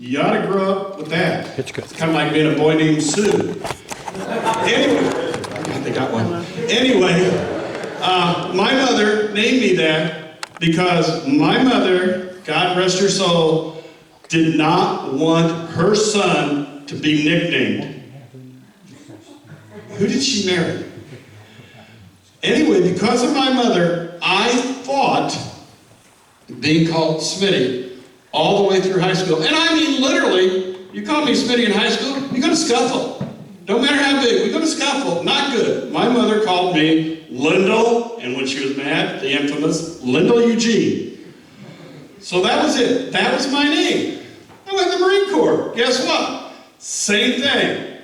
You ought to grow up with that. It's good. It's kind of like being a boy named Sue. Anyway, they got one. Anyway, my mother named me that because my mother, God rest her soul, did not want her son to be nicknamed. Who did she marry? Anyway, because of my mother, I fought being called Smitty all the way through high school. And I mean literally, you call me Smitty in high school, you're going to scuffle. Don't matter how big, we're going to scuffle. Not good. My mother called me Lyndall, and when she was mad, the infamous Lyndall Eugene. So that was it. That was my name. I went to the Marine Corps. Guess what? Same thing.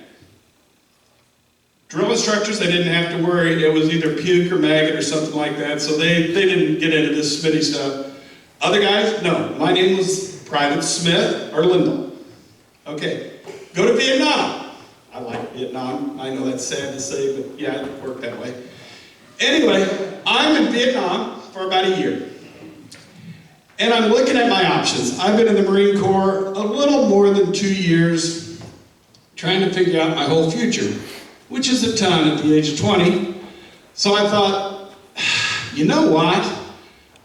Drill instructors, they didn't have to worry. It was either puke or maggot or something like that, so they didn't get into this Smitty stuff. Other guys, no. My name was Private Smith or Lyndall. Okay, go to Vietnam. I like Vietnam. I know that's sad to say, but yeah, it worked that way. Anyway, I'm in Vietnam for about a year. And I'm looking at my options. I've been in the Marine Corps a little more than 2 years, trying to figure out my whole future, which is a ton at the age of 20. So I thought, you know what?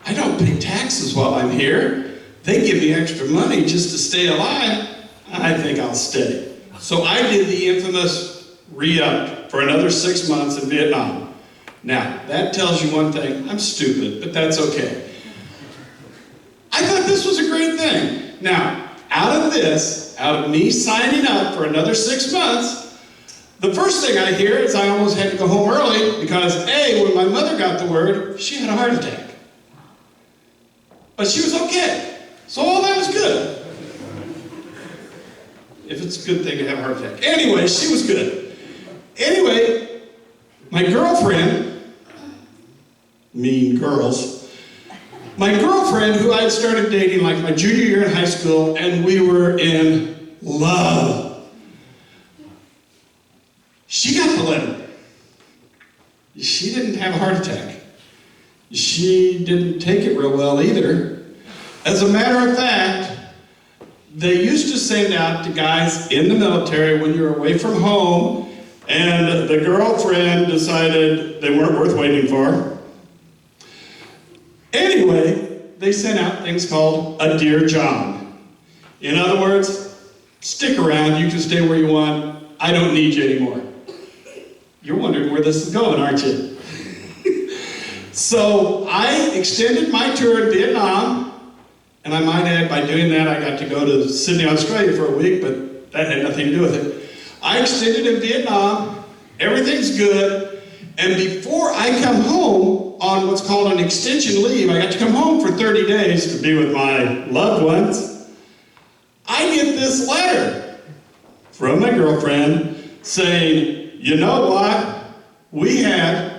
I don't pay taxes while I'm here. They give me extra money just to stay alive. I think I'll stay. So I did the infamous re-up for another 6 months in Vietnam. Now, that tells you one thing. I'm stupid, but that's okay. I thought this was a great thing. Now, out of me signing up for another 6 months, the first thing I hear is I almost had to go home early because, A, when my mother got the word, she had a heart attack. But she was okay. So all that was good. If it's a good thing to have a heart attack. Anyway, she was good. Anyway, my girlfriend, mean girls, my girlfriend, who I had started dating like my junior year in high school, and we were in love. She got the letter. She didn't have a heart attack. She didn't take it real well either. As a matter of fact, they used to send out to guys in the military when you're away from home, and the girlfriend decided they weren't worth waiting for. Anyway, they sent out things called a Dear John. In other words, stick around, you can stay where you want, I don't need you anymore. You're wondering where this is going, aren't you? So I extended my tour in Vietnam, and I might add, by doing that, I got to go to Sydney, Australia for a week, but that had nothing to do with it. I extended in Vietnam, everything's good, and before I come home on what's called an extension leave, I got to come home for 30 days to be with my loved ones, I get this letter from my girlfriend saying, you know what, we had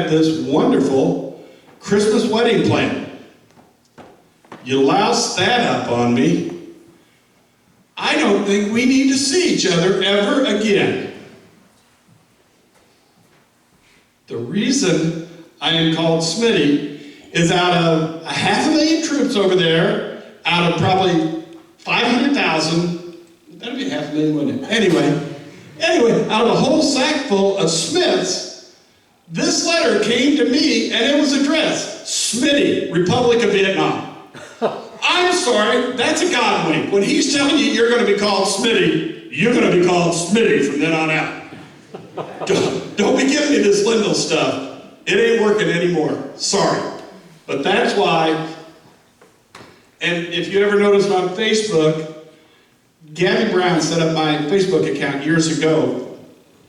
this wonderful Christmas wedding plan. You loused that up on me. I don't think we need to see each other ever again. The reason I am called Smitty is out of 500,000 troops over there, out of probably 500,000, that'd be 500,000, wouldn't it? Anyway, out of a whole sack full of Smiths, this letter came to me and it was addressed, Smitty, Republic of Vietnam. I'm sorry, that's a God wink. When he's telling you you're going to be called Smitty, you're going to be called Smitty from then on out. Don't be giving me this Lyndall stuff. It ain't working anymore. Sorry. But that's why, and if you ever noticed on Facebook, Gabby Brown set up my Facebook account years ago,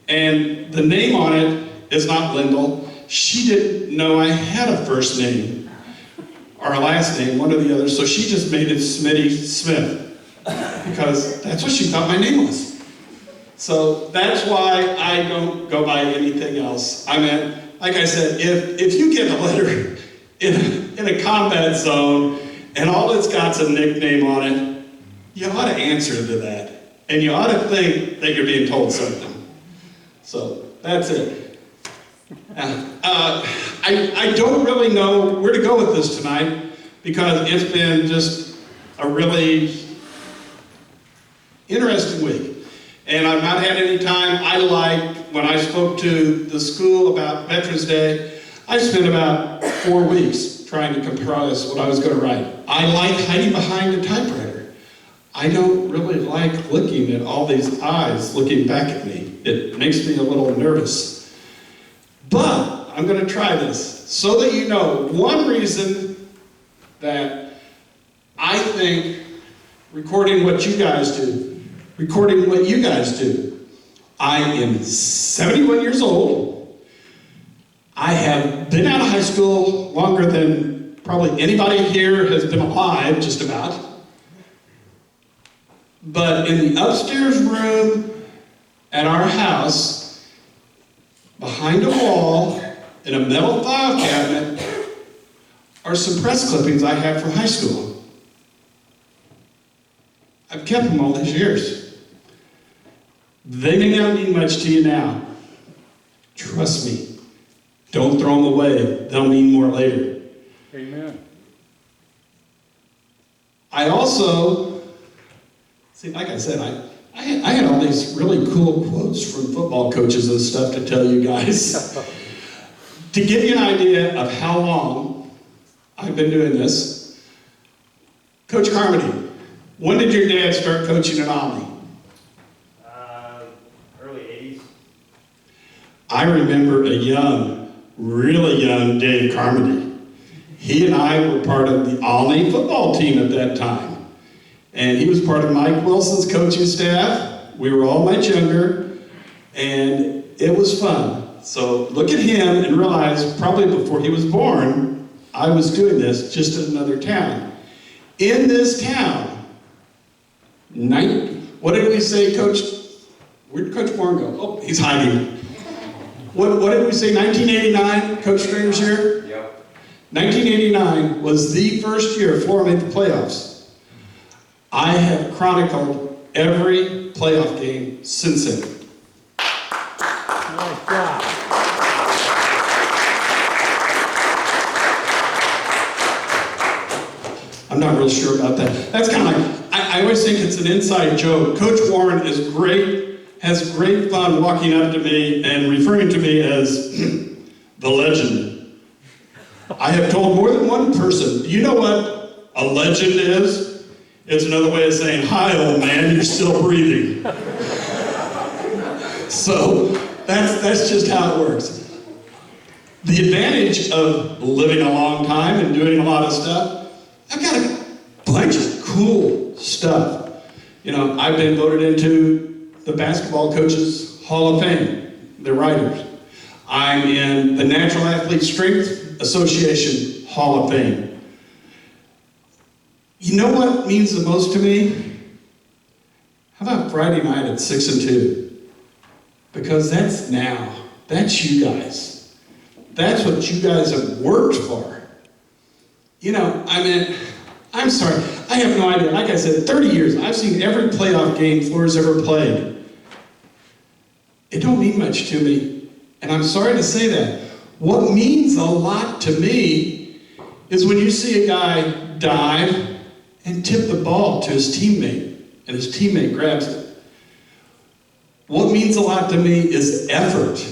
and the name on it is not Lyndall. She didn't know I had a first name. Or a last name, one or the other, so she just made it Smitty Smith, because that's what she thought my name was. So that's why I don't go by anything else. I mean, like I said, if you get a letter in a combat zone and all it's got's a nickname on it, you ought to answer to that. And you ought to think that you're being told something. So that's it. I don't really know where to go with this tonight because it's been just a really Interesting week. And I've not had any time. When I spoke to the school about Veterans Day, I spent about 4 weeks trying to comprise what I was going to write. I like hiding behind a typewriter. I don't really like looking at all these eyes looking back at me. It makes me a little nervous. But I'm going to try this so that you know one reason that I think recording what you guys do. I am 71 years old. I have been out of high school longer than probably anybody here has been alive, just about. But in the upstairs room at our house, behind a wall, in a metal file cabinet, are some press clippings I have from high school. I've kept them all these years. They may not mean much to you now. Trust me. Don't throw them away. They'll mean more later. Amen. I also, like I said, I had all these really cool quotes from football coaches and stuff to tell you guys. To give you an idea of how long I've been doing this, Coach Carmody, when did your dad start coaching at Omni? Early 80s. I remember a really young Dave Carmody. He and I were part of the Olney football team at that time. And he was part of Mike Wilson's coaching staff. We were all much younger, and it was fun. So look at him and realize probably before he was born, I was doing this just in another town. In this town, what did we say, Coach? Where'd Coach Warren go? Oh, he's hiding. What did we say, 1989, Coach Stringer's year? Yep. 1989 was the first year Florida made the playoffs. I have chronicled every playoff game since then. Nice job. I'm not real sure about that. That's kind of like, I always think it's an inside joke. Coach Warren is great, has great fun walking up to me and referring to me as the legend. I have told more than one person, do you know what a legend is? It's another way of saying, hi, old man, you're still breathing. So that's just how it works. The advantage of living a long time and doing a lot of stuff, I've got a bunch of cool stuff. You know, I've been voted into the Basketball Coaches Hall of Fame, the writers. I'm in the Natural Athlete Strength Association Hall of Fame. You know what means the most to me? How about Friday night at 6 and 2? Because that's now. That's you guys. That's what you guys have worked for. You know, I mean, I'm sorry, I have no idea. Like I said, 30 years, I've seen every playoff game Florida's ever played. It don't mean much to me, and I'm sorry to say that. What means a lot to me is when you see a guy dive and tip the ball to his teammate, and his teammate grabs it. What means a lot to me is effort,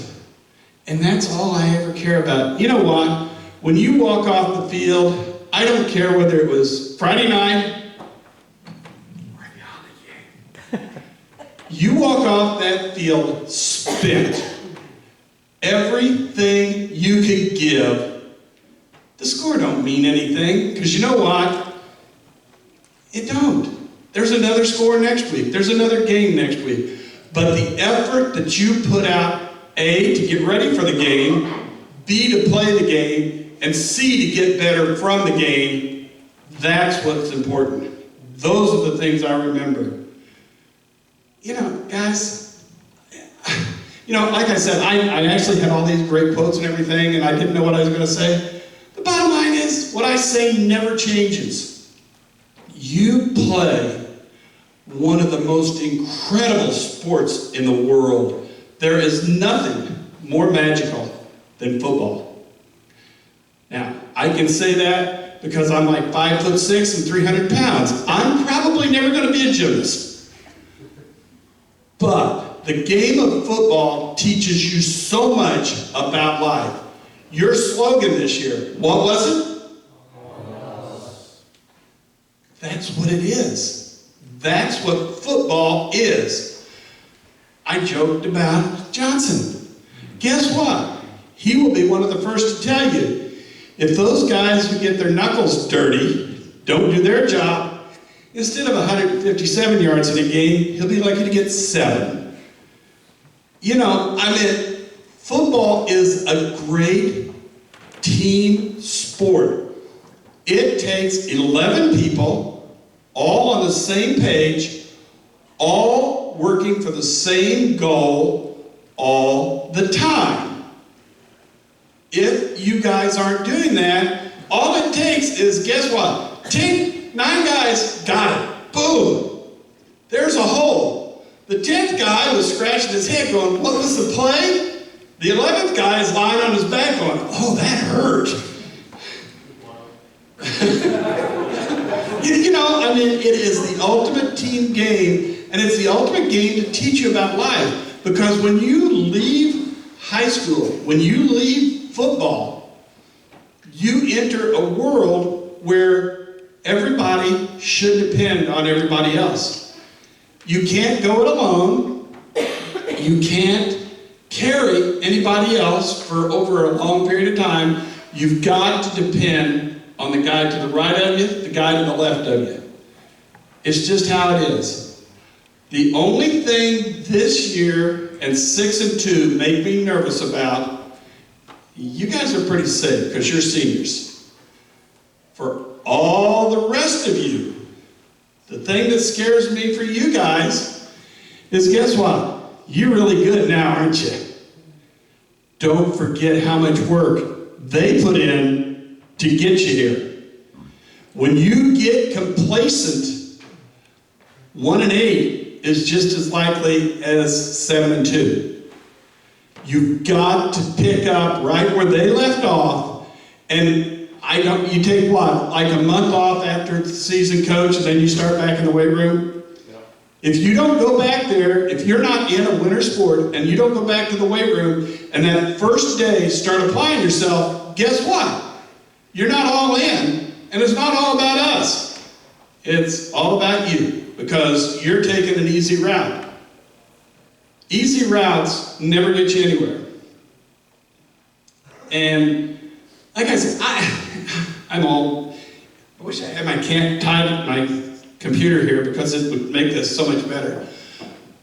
and that's all I ever care about. You know what? When you walk off the field, I don't care whether it was Friday night or the game. You walk off that field spent. Everything you could give. The score don't mean anything, because you know what? It don't. There's another score next week. There's another game next week. But the effort that you put out, A, to get ready for the game, B, to play the game, and C, to get better from the game, that's what's important. Those are the things I remember. You know, guys, you know, like I said, I actually had all these great quotes and everything, and I didn't know what I was going to say. The bottom line is, what I say never changes. You play one of the most incredible sports in the world. There is nothing more magical than football. Now, I can say that because I'm like 5'6" and 300 pounds. I'm probably never going to be a gymnast. But the game of football teaches you so much about life. Your slogan this year, what was it? That's what it is. That's what football is. I joked about Johnson. Guess what? He will be one of the first to tell you, if those guys who get their knuckles dirty don't do their job, instead of 157 yards in a game, he'll be lucky to get 7. You know, I mean, football is a great team sport. It takes 11 people, all on the same page, all working for the same goal all the time. If you guys aren't doing that, all it takes is, guess what? Take 9 guys, got it, boom. There's a hole. The 10th guy was scratching his head going, what was the play? The 11th guy is lying on his back going, oh, that hurt. You know, I mean, it is the ultimate team game, and it's the ultimate game to teach you about life. Because when you leave high school, when you leave football, you enter a world where everybody should depend on everybody else. You can't go it alone. You can't carry anybody else for over a long period of time. You've got to depend on the guy to the right of you, the guy to the left of you. It's just how it is. The only thing this year and 6 and 2 make me nervous about, you guys are pretty safe because you're seniors. For all the rest of you, the thing that scares me for you guys is, guess what? You're really good now, aren't you? Don't forget how much work they put in to get you here. When you get complacent, 1 and 8 is just as likely as 7 and 2. You've got to pick up right where they left off, and you take what, like a month off after the season, coach, and then you start back in the weight room? Yeah. If you don't go back there, if you're not in a winter sport and you don't go back to the weight room and that first day start applying yourself, guess what? You're not all in, and it's not all about us. It's all about you, because you're taking an easy route. Easy routes never get you anywhere. And like I said, I wish I had my computer here because it would make this so much better.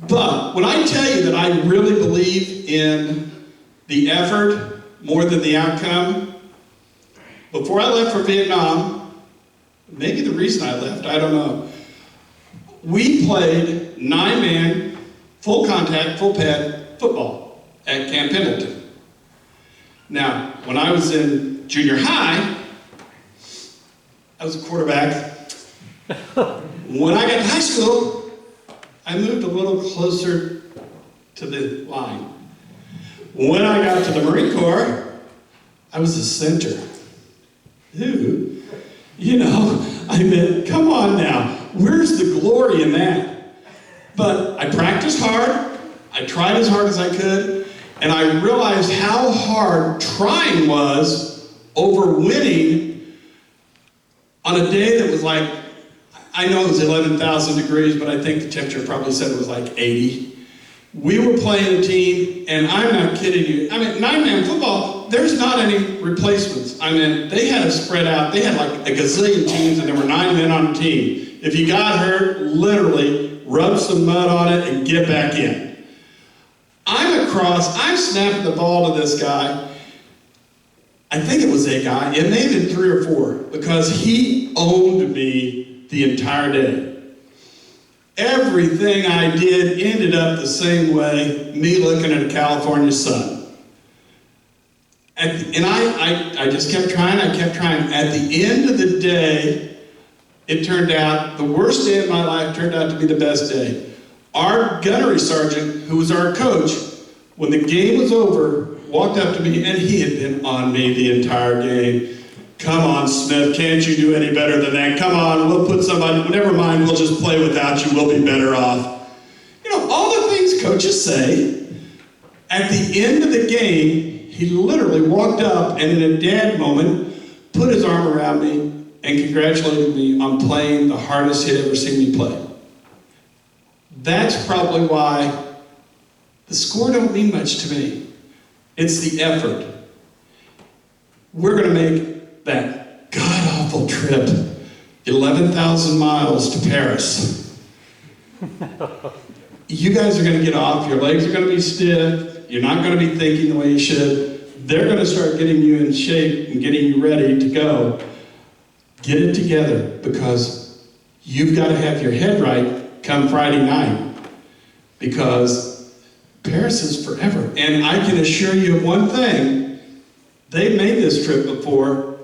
But when I tell you that I really believe in the effort more than the outcome, before I left for Vietnam, maybe the reason I left, I don't know, we played 9-man, full contact, full pad football at Camp Pendleton. Now, when I was in junior high, I was a quarterback. When I got to high school, I moved a little closer to the line. When I got to the Marine Corps, I was a center. Ooh, you know, I mean, come on now. Where's the glory in that? But I practiced hard, I tried as hard as I could, and I realized how hard trying was over winning on a day that was like, I know it was 11,000 degrees, but I think the temperature probably said it was like 80. We were playing a team, and I'm not kidding you. I mean, 9-man football, there's not any replacements. I mean, they had us spread out. They had like a gazillion teams, and there were 9 men on a team. If you got hurt, literally, rub some mud on it and get back in. I'm snapping the ball to this guy. I think it was a guy. It may have been 3 or 4 because he owned me the entire day. Everything I did ended up the same way, me looking at a California sun. And I just kept trying, At the end of the day, it turned out, the worst day of my life turned out to be the best day. Our gunnery sergeant, who was our coach, when the game was over, walked up to me, and he had been on me the entire game. Come on, Smith, can't you do any better than that? Come on, we'll put somebody, never mind, we'll just play without you, we'll be better off. You know, all the things his coaches say, at the end of the game, he literally walked up and in a dad moment, put his arm around me and congratulated me on playing the hardest he'd ever seen me play. That's probably why the score don't mean much to me. It's the effort. We're going to make that god-awful trip, 11,000 miles to Paris. You guys are going to get off, your legs are going to be stiff, you're not going to be thinking the way you should. They're going to start getting you in shape and getting you ready to go. Get it together, because you've got to have your head right come Friday night, because Paris is forever. And I can assure you of one thing, they've made this trip before.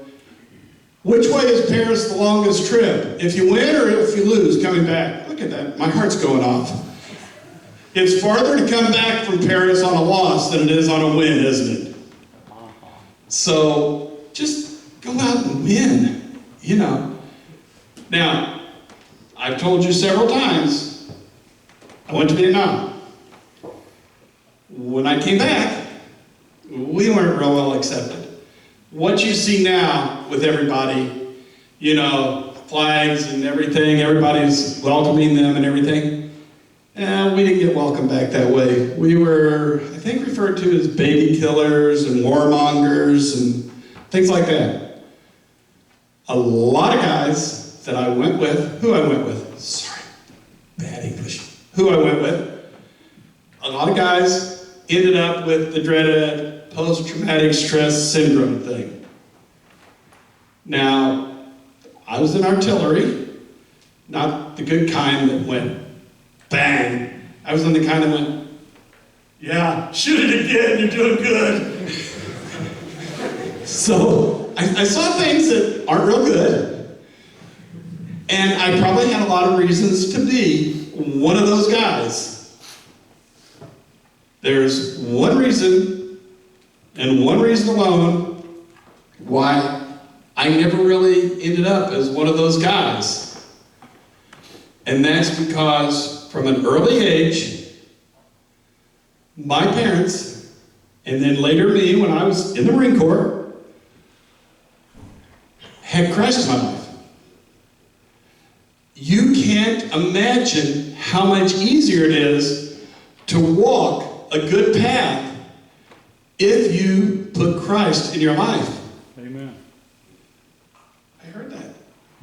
Which way is Paris the longest trip? If you win or if you lose coming back? Look at that, my heart's going off. It's farther to come back from Paris on a loss than it is on a win, isn't it? So just go out and win, you know. Now, I've told you several times, I went to Vietnam. When I came back, we weren't real well accepted. What you see now with everybody, you know, flags and everything, everybody's welcoming them and everything, we didn't get welcomed back that way. We were, I think, referred to as baby killers and warmongers and things like that. A lot of guys that I went with, who I went with, sorry, bad English, who I went with, a lot of guys ended up with the dreaded post-traumatic stress syndrome thing. Now, I was in artillery, not the good kind that went bang. I was in the kind that went, yeah, shoot it again, you're doing good. So I saw things that aren't real good, and I probably had a lot of reasons to be one of those guys. There's one reason, and one reason alone, why I never really ended up as one of those guys. And that's because from an early age, my parents, and then later me when I was in the Marine Corps, had Christ in my life. You can't imagine how much easier it is to walk a good path if you put Christ in your life. Amen. I heard that.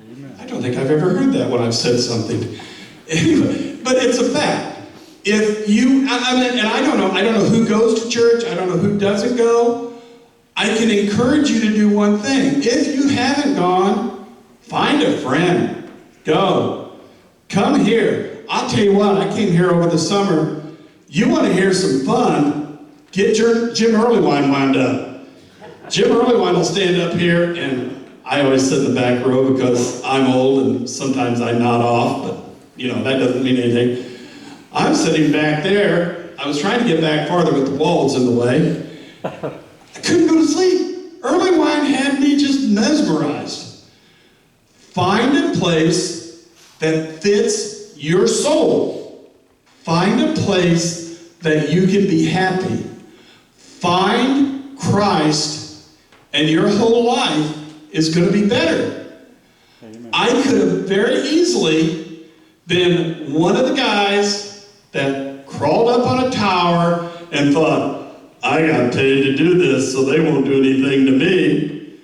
Amen. I don't think I've ever heard that when I've said something. Anyway, but it's a fact. If you, I mean, and I don't know who goes to church, I don't know who doesn't go. I can encourage you to do one thing. If you haven't gone, find a friend. Go. Come here. I'll tell you what, I came here over the summer. You want to hear some fun, get your Jim Earlywine wound up. Jim Earlywine will stand up here, and I always sit in the back row because I'm old and sometimes I nod off, but you know, that doesn't mean anything. I'm sitting back there. I was trying to get back farther with the walls in the way. I couldn't go to sleep. Earlywine had me just mesmerized. Find a place that fits your soul. Find a place that you can be happy. Find Christ, and your whole life is going to be better. Amen. I could have very easily been one of the guys that crawled up on a tower and thought, I got paid to do this, so they won't do anything to me.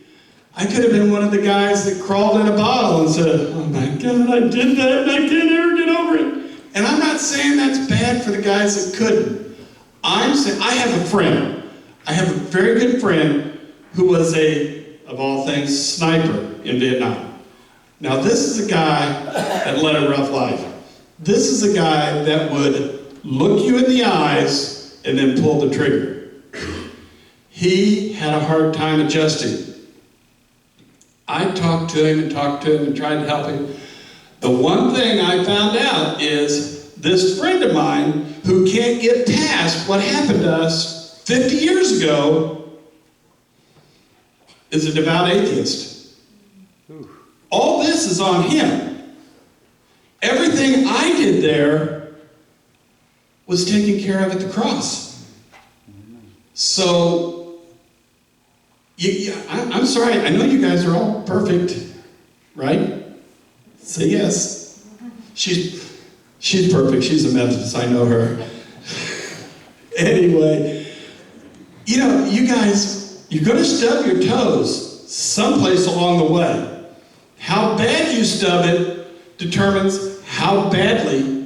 I could have been one of the guys that crawled in a bottle and said, oh my God, I did that and I can't ever get over it. And I'm not saying that's bad for the guys that couldn't. I'm saying, I have a friend. I have a very good friend who was of all things, sniper in Vietnam. Now this is a guy that led a rough life. This is a guy that would look you in the eyes and then pull the trigger. He had a hard time adjusting. I talked to him and tried to help him. The one thing I found out is this friend of mine who can't get past what happened to us 50 years ago is a devout atheist. Ooh. All this is on him. Everything I did there was taken care of at the cross. So, I'm sorry, I know you guys are all perfect, right? Say yes. She's perfect. She's a Methodist. I know her. Anyway, you guys, you're going to stub your toes someplace along the way. How bad you stub it determines how badly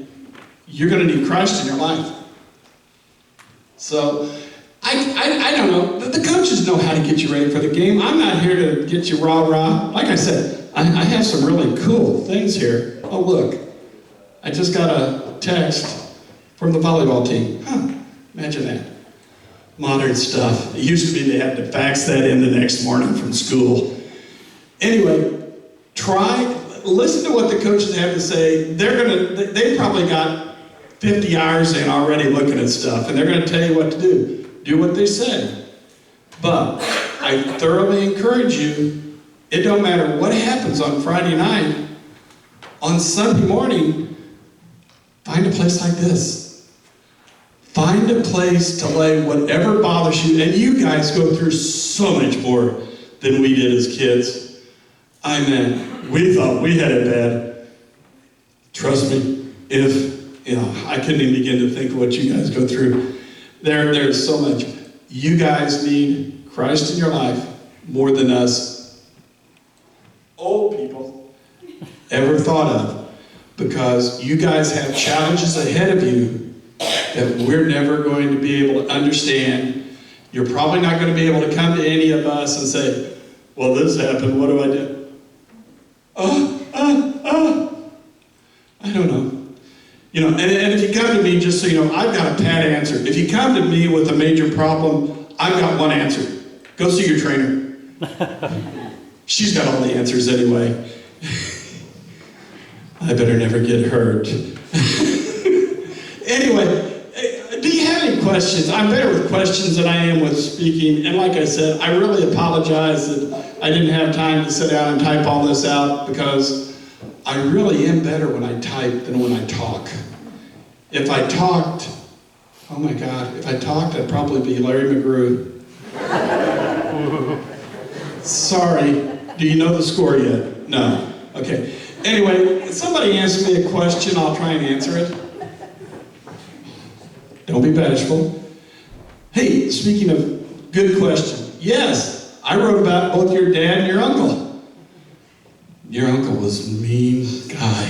you're going to need Christ in your life. So, I don't know. The coaches know how to get you ready for the game. I'm not here to get you rah-rah. Like I said, I have some really cool things here. Oh, look. I just got a text from the volleyball team. Imagine that. Modern stuff. It used to be they had to fax that in the next morning from school. Anyway, listen to what the coaches have to say. They probably got 50 hours in already looking at stuff, and they're going to tell you what to do. Do what they say. But I thoroughly encourage you, it don't matter what happens on Friday night, on Sunday morning, find a place like this. Find a place to lay whatever bothers you. And you guys go through so much more than we did as kids. Amen. We thought we had it bad. Trust me, I couldn't even begin to think of what you guys go through. There's so much. You guys need Christ in your life more than us old people ever thought of, because you guys have challenges ahead of you that we're never going to be able to understand. You're probably not going to be able to come to any of us and say, well, this happened, what do I do? I don't know. And if you come to me, just so you know, I've got a pat answer. If you come to me with a major problem, I've got one answer. Go see your trainer. She's got all the answers anyway. I better never get hurt. Anyway, do you have any questions? I'm better with questions than I am with speaking. And like I said, I really apologize that I didn't have time to sit down and type all this out, because I really am better when I type than when I talk. If I talked, oh my God, if I talked, I'd probably be Larry McGrew. Sorry. Do you know the score yet? No. Okay. Anyway, somebody asked me a question. I'll try and answer it. Don't be bashful. Hey, speaking of good question. Yes, I wrote about both your dad and your uncle. Your uncle was a mean guy.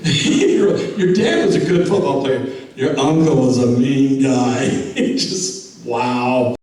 Your dad was a good football player. Your uncle was a mean guy. Just, wow.